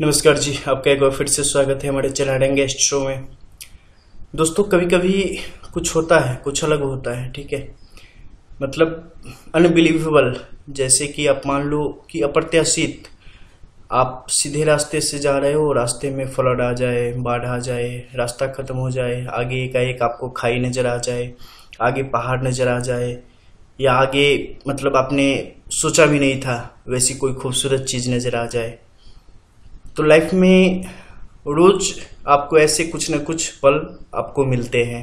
नमस्कार जी, आपका एक बार फिर से स्वागत है हमारे चैनल गेस्ट शो में। दोस्तों, कभी कभी कुछ होता है, कुछ अलग होता है, ठीक है। मतलब अनबिलीवेबल, जैसे कि आप मान लो कि अप्रत्याशित, आप सीधे रास्ते से जा रहे हो, रास्ते में फ्लड आ जाए, बाढ़ आ जाए, रास्ता खत्म हो जाए, आगे एकाएक आपको खाई नजर आ जाए, आगे पहाड़ नजर आ जाए, या आगे मतलब आपने सोचा भी नहीं था वैसी कोई खूबसूरत चीज नजर आ जाए। तो लाइफ में रोज आपको ऐसे कुछ न कुछ पल आपको मिलते हैं।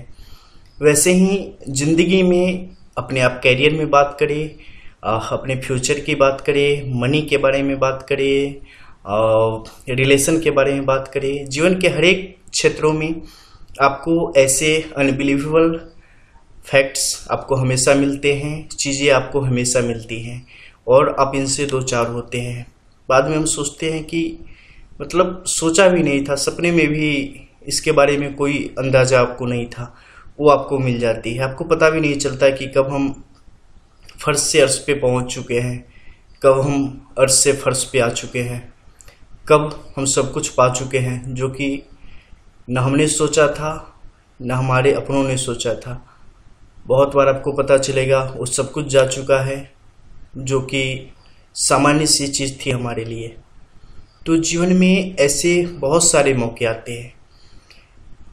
वैसे ही जिंदगी में अपने आप कैरियर में बात करें, अपने फ्यूचर की बात करें, मनी के बारे में बात करें, रिलेशन के बारे में बात करें, जीवन के हर एक क्षेत्रों में आपको ऐसे अनबिलीवेबल फैक्ट्स आपको हमेशा मिलते हैं, चीज़ें आपको हमेशा मिलती हैं और आप इनसे दो चार होते हैं। बाद में हम सोचते हैं कि मतलब सोचा भी नहीं था, सपने में भी इसके बारे में कोई अंदाजा आपको नहीं था, वो आपको मिल जाती है। आपको पता भी नहीं चलता कि कब हम फर्श से अर्श पे पहुंच चुके हैं, कब हम अर्श से फर्श पे आ चुके हैं, कब हम सब कुछ पा चुके हैं जो कि न हमने सोचा था, न हमारे अपनों ने सोचा था। बहुत बार आपको पता चलेगा वो सब कुछ जा चुका है जो कि सामान्य सी चीज़ थी हमारे लिए। तो जीवन में ऐसे बहुत सारे मौके आते हैं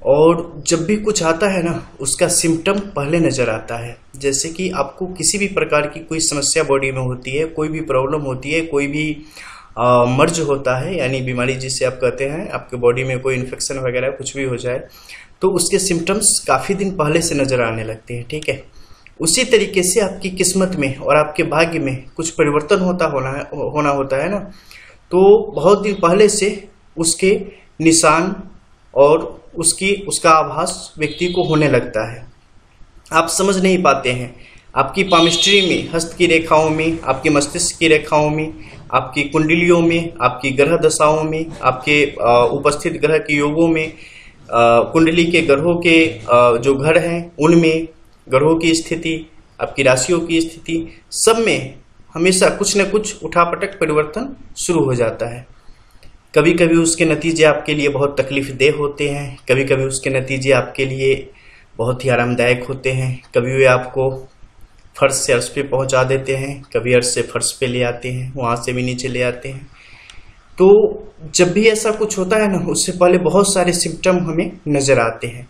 और जब भी कुछ आता है ना, उसका सिम्टम पहले नज़र आता है। जैसे कि आपको किसी भी प्रकार की कोई समस्या बॉडी में होती है, कोई भी प्रॉब्लम होती है, कोई भी मर्ज होता है, यानी बीमारी जिसे आप कहते हैं, आपके बॉडी में कोई इन्फेक्शन वगैरह कुछ भी हो जाए तो उसके सिम्टम्स काफ़ी दिन पहले से नज़र आने लगते हैं, ठीक है। उसी तरीके से आपकी किस्मत में और आपके भाग्य में कुछ परिवर्तन होना होता है ना, तो बहुत दिन पहले से उसके निशान और उसका आभास व्यक्ति को होने लगता है। आप समझ नहीं पाते हैं, आपकी पामिस्ट्री में, हस्त की रेखाओं में, आपके मस्तिष्क की रेखाओं में, आपकी कुंडलियों में, आपकी ग्रह दशाओं में, आपके उपस्थित ग्रह के योगों में, कुंडली के ग्रहों के जो घर हैं उनमें, ग्रहों की स्थिति, आपकी राशियों की स्थिति, सब में हमेशा कुछ न कुछ उठापटक परिवर्तन शुरू हो जाता है। कभी कभी उसके नतीजे आपके लिए बहुत तकलीफदेह होते हैं, कभी कभी उसके नतीजे आपके लिए बहुत ही आरामदायक होते हैं। कभी वे आपको फर्श से अर्श पे पहुंचा देते हैं, कभी अर्श से फर्श पे ले आते हैं, वहां से भी नीचे ले आते हैं। तो जब भी ऐसा कुछ होता है ना, उससे पहले बहुत सारे सिम्टम हमें नजर आते हैं।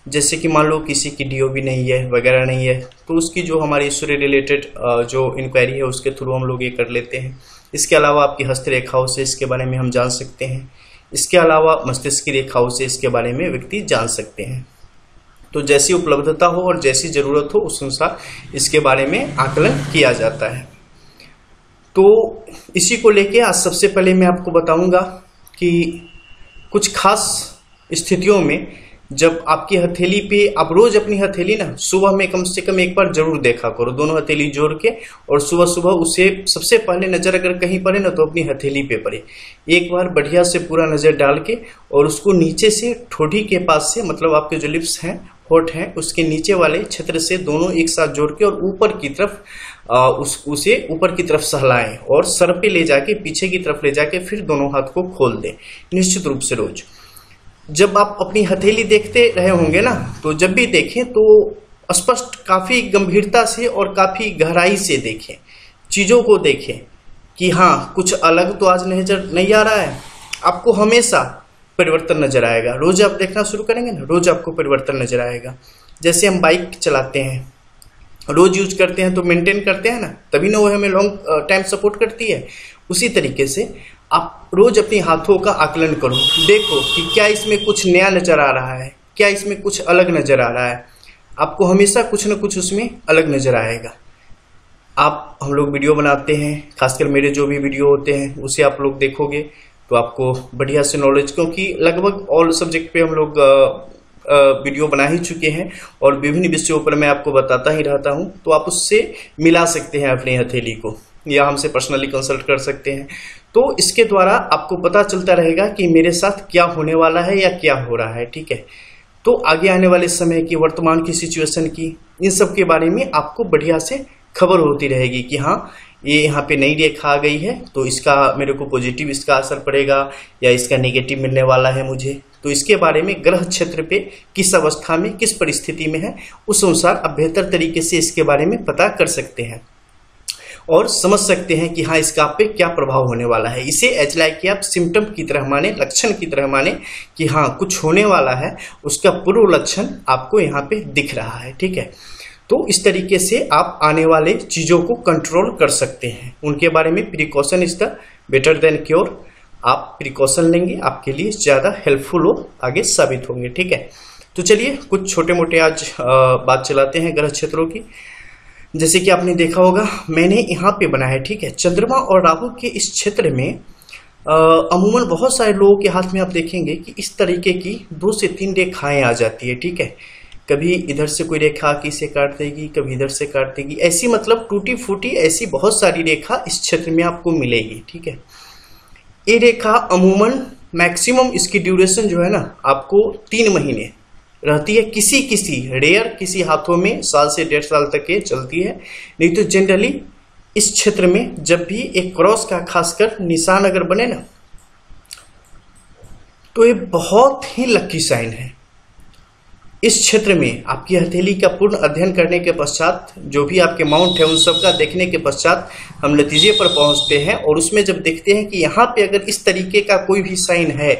जैसे कि मान लो किसी की डीओबी नहीं है वगैरह नहीं है, तो उसकी जो हमारी इससे रिलेटेड जो इंक्वायरी है उसके थ्रू हम लोग ये कर लेते हैं। इसके अलावा आपकी हस्त रेखाओं से इसके बारे में हम जान सकते हैं। इसके अलावा मस्तिष्क की रेखाओं से इसके बारे में व्यक्ति जान सकते हैं। तो जैसी उपलब्धता हो और जैसी जरूरत हो उस अनुसार इसके बारे में आकलन किया जाता है। तो इसी को लेके आज सबसे पहले मैं आपको बताऊंगा कि कुछ खास स्थितियों में जब आपकी हथेली पे, आप रोज अपनी हथेली ना सुबह में कम से कम एक बार जरूर देखा करो, दोनों हथेली जोड़ के, और सुबह सुबह उसे सबसे पहले नजर अगर कहीं पड़े ना तो अपनी हथेली पे पड़े। एक बार बढ़िया से पूरा नजर डाल के और उसको नीचे से ठोड़ी के पास से, मतलब आपके जो लिप्स हैं, होठ हैं, उसके नीचे वाले क्षेत्र से दोनों एक साथ जोड़ के और ऊपर की तरफ उसे ऊपर की तरफ सहलाएं और सर पे ले जाके, पीछे की तरफ ले जाके फिर दोनों हाथ को खोल दें निश्चित रूप से रोज। जब आप अपनी हथेली देखते रहे होंगे ना, तो जब भी देखें तो स्पष्ट, काफी गंभीरता से और काफी गहराई से देखें, चीजों को देखें कि हाँ कुछ अलग तो आज नजर नहीं आ रहा है। आपको हमेशा परिवर्तन नजर आएगा। रोज आप देखना शुरू करेंगे ना, रोज आपको परिवर्तन नजर आएगा। जैसे हम बाइक चलाते हैं, रोज यूज करते हैं तो मेंटेन करते हैं ना, तभी ना वो हमें लॉन्ग टाइम सपोर्ट करती है। उसी तरीके से आप रोज अपने हाथों का आकलन करो, देखो कि क्या इसमें कुछ नया नजर आ रहा है, क्या इसमें कुछ अलग नजर आ रहा है। आपको हमेशा कुछ न कुछ उसमें अलग नजर आएगा। हम लोग वीडियो बनाते हैं, खासकर मेरे जो भी वीडियो होते हैं उसे आप लोग देखोगे तो आपको बढ़िया से नॉलेज, क्योंकि लगभग ऑल सब्जेक्ट पे हम लोग वीडियो बना ही चुके हैं और विभिन्न विषयों पर मैं आपको बताता ही रहता हूं, तो आप उससे मिला सकते हैं अपनी हथेली को, या हमसे पर्सनली कंसल्ट कर सकते हैं। तो इसके द्वारा आपको पता चलता रहेगा कि मेरे साथ क्या होने वाला है या क्या हो रहा है, ठीक है। तो आगे आने वाले समय की, वर्तमान की सिचुएशन की, इन सब के बारे में आपको बढ़िया से खबर होती रहेगी कि हाँ ये यहाँ पे नई रेखा आ गई है, तो इसका मेरे को पॉजिटिव इसका असर पड़ेगा या इसका नेगेटिव मिलने वाला है मुझे, तो इसके बारे में ग्रह क्षेत्र पे किस अवस्था में किस परिस्थिति में है उस अनुसार आप बेहतर तरीके से इसके बारे में पता कर सकते हैं और समझ सकते हैं कि हाँ इसका आप पे क्या प्रभाव होने वाला है। इसे एज लाइक आप सिम्टम की तरह माने, लक्षण की तरह माने कि हाँ कुछ होने वाला है, उसका पूर्व लक्षण आपको यहाँ पे दिख रहा है। ठीक है, तो इस तरीके से आप आने वाले चीजों को कंट्रोल कर सकते हैं। उनके बारे में precaution is the better than cure, आप प्रिकॉशन लेंगे आपके लिए ज्यादा हेल्पफुल हो, आगे साबित होंगे। ठीक है, तो चलिए कुछ छोटे मोटे आज बात चलाते हैं ग्रह क्षेत्रों की। जैसे कि आपने देखा होगा मैंने यहाँ पे बनाया है, ठीक है, चंद्रमा और राहु के इस क्षेत्र में अमूमन बहुत सारे लोगों के हाथ में आप देखेंगे कि इस तरीके की 2 से 3 रेखाएं आ जाती है। ठीक है, कभी इधर से कोई रेखा आके इसे काट देगी, कभी इधर से काट देगी, ऐसी मतलब टूटी फूटी ऐसी बहुत सारी रेखा इस क्षेत्र में आपको मिलेगी। ठीक है, ये रेखा अमूमन मैक्सिमम इसकी ड्यूरेशन जो है ना आपको 3 महीने रहती है, किसी रेयर किसी हाथों में साल से 1.5 साल तक ये चलती है, नहीं तो जनरली इस क्षेत्र में जब भी एक क्रॉस का खासकर निशान अगर बने ना तो ये बहुत ही लकी साइन है। इस क्षेत्र में आपकी हथेली का पूर्ण अध्ययन करने के पश्चात जो भी आपके माउंट है उन सब का देखने के पश्चात हम नतीजे पर पहुंचते हैं और उसमें जब देखते हैं कि यहाँ पे अगर इस तरीके का कोई भी साइन है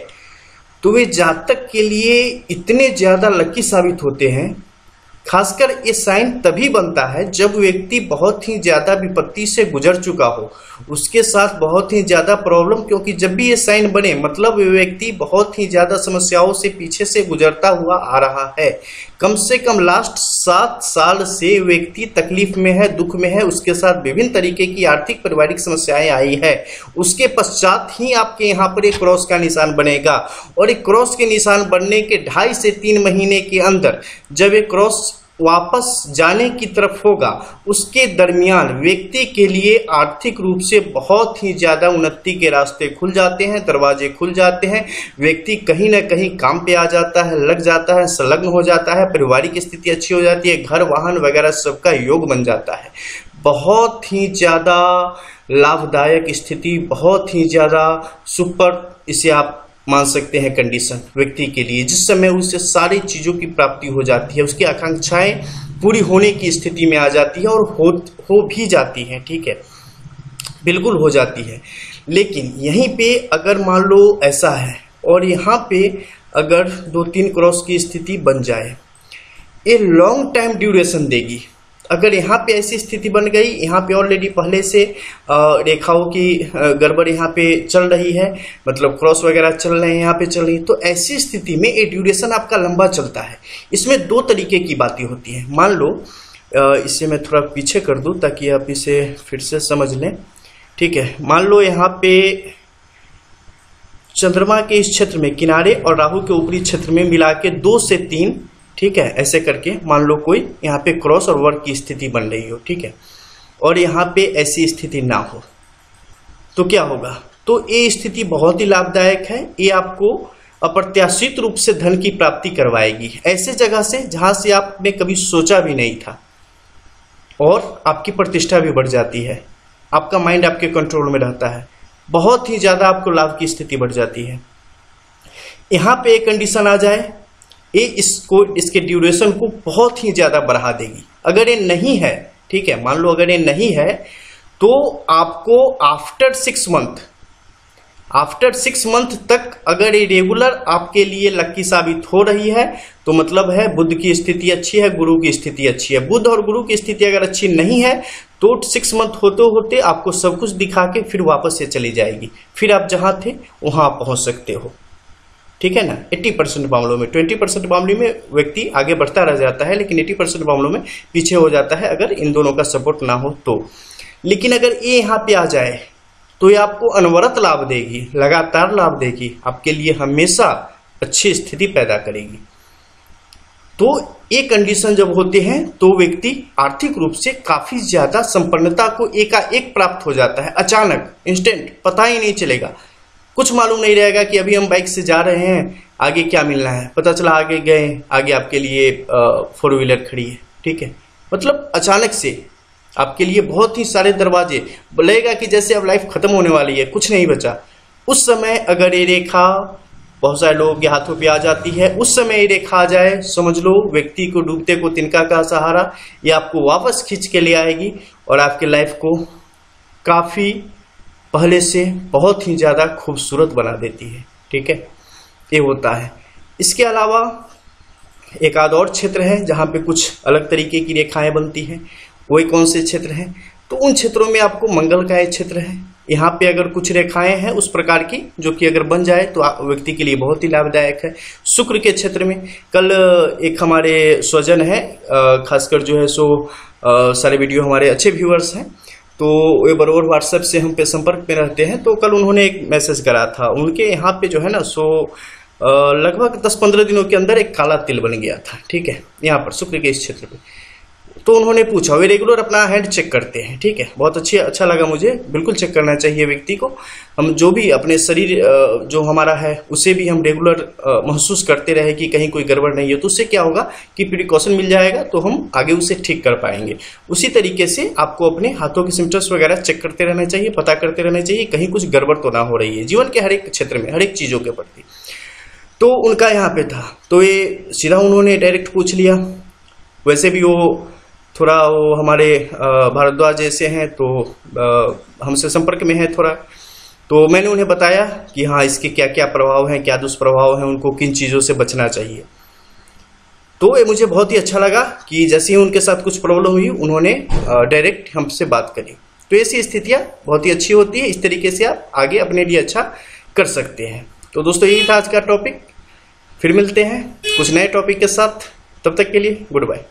तो वे जातक के लिए इतने ज्यादा लकी साबित होते हैं। खासकर ये साइन तभी बनता है जब व्यक्ति बहुत ही ज्यादा विपत्ति से गुजर चुका हो, उसके साथ बहुत ही ज्यादा प्रॉब्लम, क्योंकि जब भी ये साइन बने मतलब व्यक्ति बहुत ही ज्यादा समस्याओं से पीछे से गुजरता हुआ आ रहा है। कम से कम लास्ट 7 साल से व्यक्ति तकलीफ में है, दुख में है, उसके साथ विभिन्न तरीके की आर्थिक पारिवारिक समस्याएं आई है। उसके पश्चात ही आपके यहाँ पर एक क्रॉस का निशान बनेगा और एक क्रॉस के निशान बनने के 2.5 से 3 महीने के अंदर जब एक क्रॉस वापस जाने की तरफ होगा उसके दरमियान व्यक्ति के लिए आर्थिक रूप से बहुत ही ज्यादा उन्नति के रास्ते खुल जाते हैं, दरवाजे खुल जाते हैं, व्यक्ति कहीं ना कहीं काम पे आ जाता है, लग जाता है, संलग्न हो जाता है, पारिवारिक स्थिति अच्छी हो जाती है, घर वाहन वगैरह सबका योग बन जाता है। बहुत ही ज्यादा लाभदायक स्थिति, बहुत ही ज्यादा सुपर इसे आप मान सकते हैं कंडीशन व्यक्ति के लिए, जिस समय उसे सारी चीजों की प्राप्ति हो जाती है, उसकी आकांक्षाएं पूरी होने की स्थिति में आ जाती है और हो भी जाती है। ठीक है, बिल्कुल हो जाती है। लेकिन यहीं पे अगर मान लो ऐसा है और यहाँ पे अगर 2-3 क्रॉस की स्थिति बन जाए, ये लॉन्ग टाइम ड्यूरेशन देगी। अगर यहाँ पे ऐसी स्थिति बन गई, यहाँ पे ऑलरेडी पहले से रेखाओं की गड़बड़ यहाँ पे चल रही है, मतलब क्रॉस वगैरह चल रहे हैं यहाँ पे चल रही है, तो ऐसी स्थिति में ये ड्यूरेशन आपका लंबा चलता है। इसमें 2 तरीके की बातें होती हैं। मान लो इसे मैं थोड़ा पीछे कर दूं ताकि आप इसे फिर से समझ लें। ठीक है, मान लो यहाँ पे चंद्रमा के इस क्षेत्र में किनारे और राहु के ऊपरी क्षेत्र में मिला के 2 से 3, ठीक है, ऐसे करके मान लो कोई यहाँ पे क्रॉस और वर्ग की स्थिति बन रही हो, ठीक है, और यहाँ पे ऐसी स्थिति ना हो तो क्या होगा? तो ये स्थिति बहुत ही लाभदायक है। ये आपको अप्रत्याशित रूप से धन की प्राप्ति करवाएगी, ऐसे जगह से जहां से आपने कभी सोचा भी नहीं था, और आपकी प्रतिष्ठा भी बढ़ जाती है, आपका माइंड आपके कंट्रोल में रहता है, बहुत ही ज्यादा आपको लाभ की स्थिति बढ़ जाती है। यहाँ पे एक कंडीशन आ जाए, ये इसको इसके ड्यूरेशन को बहुत ही ज्यादा बढ़ा देगी। अगर ये नहीं है, ठीक है, मान लो अगर ये नहीं है तो आपको आफ्टर 6 मंथ तक अगर ये रेगुलर आपके लिए लकी साबित हो रही है तो मतलब है बुध की स्थिति अच्छी है, गुरु की स्थिति अच्छी है। बुध और गुरु की स्थिति अगर अच्छी नहीं है तो 6 मंथ होते होते आपको सब कुछ दिखा के फिर वापस से चली जाएगी, फिर आप जहां थे वहां पहुंच सकते हो। ठीक है ना, 80% मामलों में, 20% मामले में व्यक्ति आगे बढ़ता रह जाता है, लेकिन 80% मामलों में पीछे हो जाता है अगर इन दोनों का सपोर्ट ना हो तो। लेकिन अगर ये यहाँ पे आ जाए तो ये आपको अनवरत लाभ देगी, लगातार लाभ देगी, आपके लिए हमेशा अच्छी स्थिति पैदा करेगी। तो ये कंडीशन जब होते हैं तो व्यक्ति आर्थिक रूप से काफी ज्यादा संपन्नता को एकाएक प्राप्त हो जाता है, अचानक, इंस्टेंट, पता ही नहीं चलेगा, कुछ मालूम नहीं रहेगा कि अभी हम बाइक से जा रहे हैं, आगे क्या मिलना है, पता चला आगे गए, आगे आपके लिए 4 व्हीलर खड़ी है, ठीक है, मतलब अचानक से आपके लिए बहुत ही सारे दरवाजे, लगेगा कि जैसे अब लाइफ खत्म होने वाली है, कुछ नहीं बचा। उस समय अगर ये रेखा बहुत सारे लोगों के हाथों पे आ जाती है, उस समय ये रेखा आ जाए, समझ लो व्यक्ति को डूबते को तिनका का सहारा, ये आपको वापस खींच के ले आएगी और आपके लाइफ को काफी पहले से बहुत ही ज्यादा खूबसूरत बना देती है। ठीक है, ये होता है। इसके अलावा एक आध और क्षेत्र है जहां पे कुछ अलग तरीके की रेखाएं बनती हैं। वही कौन से क्षेत्र हैं? तो उन क्षेत्रों में आपको मंगल का एक क्षेत्र है। यहाँ पे अगर कुछ रेखाएं हैं उस प्रकार की, जो कि अगर बन जाए तो व्यक्ति के लिए बहुत ही लाभदायक है। शुक्र के क्षेत्र में कल एक हमारे स्वजन है, खासकर जो है सो सारे वीडियो हमारे अच्छे व्यूअर्स हैं, तो ये बराबर व्हाट्सएप से हम पे संपर्क में रहते हैं। तो कल उन्होंने एक मैसेज करा था, उनके यहाँ पे जो है ना सो लगभग 10-15 दिनों के अंदर एक काला तिल बन गया था। ठीक है, यहाँ पर शुक्र के इस क्षेत्र पे। तो उन्होंने पूछा, वे रेगुलर अपना हैंड चेक करते हैं। ठीक है, बहुत अच्छा लगा मुझे। बिल्कुल चेक करना चाहिए व्यक्ति को। हम जो भी अपने शरीर जो हमारा है उसे भी हम रेगुलर महसूस करते रहे कि कहीं कोई गड़बड़ नहीं है, तो उससे क्या होगा कि प्रिकॉशन मिल जाएगा, तो हम आगे उसे ठीक कर पाएंगे। उसी तरीके से आपको अपने हाथों के सिम्टम्स वगैरह चेक करते रहना चाहिए, पता करते रहना चाहिए कहीं कुछ गड़बड़ तो ना हो रही है जीवन के हर एक क्षेत्र में, हर एक चीजों के प्रति। तो उनका यहाँ पे था, तो ये सीधा उन्होंने डायरेक्ट पूछ लिया। वैसे भी वो थोड़ा वो हमारे भारद्वाज जैसे हैं, तो हमसे संपर्क में है थोड़ा। तो मैंने उन्हें बताया कि हाँ इसके क्या क्या प्रभाव हैं, क्या दुष्प्रभाव हैं, उनको किन चीज़ों से बचना चाहिए। तो ये मुझे बहुत ही अच्छा लगा कि जैसे ही उनके साथ कुछ प्रॉब्लम हुई उन्होंने डायरेक्ट हमसे बात करी। तो ऐसी स्थितियाँ बहुत ही अच्छी होती है, इस तरीके से आप आगे अपने लिए अच्छा कर सकते हैं। तो दोस्तों यही था आज का टॉपिक। फिर मिलते हैं कुछ नए टॉपिक के साथ, तब तक के लिए गुड बाय।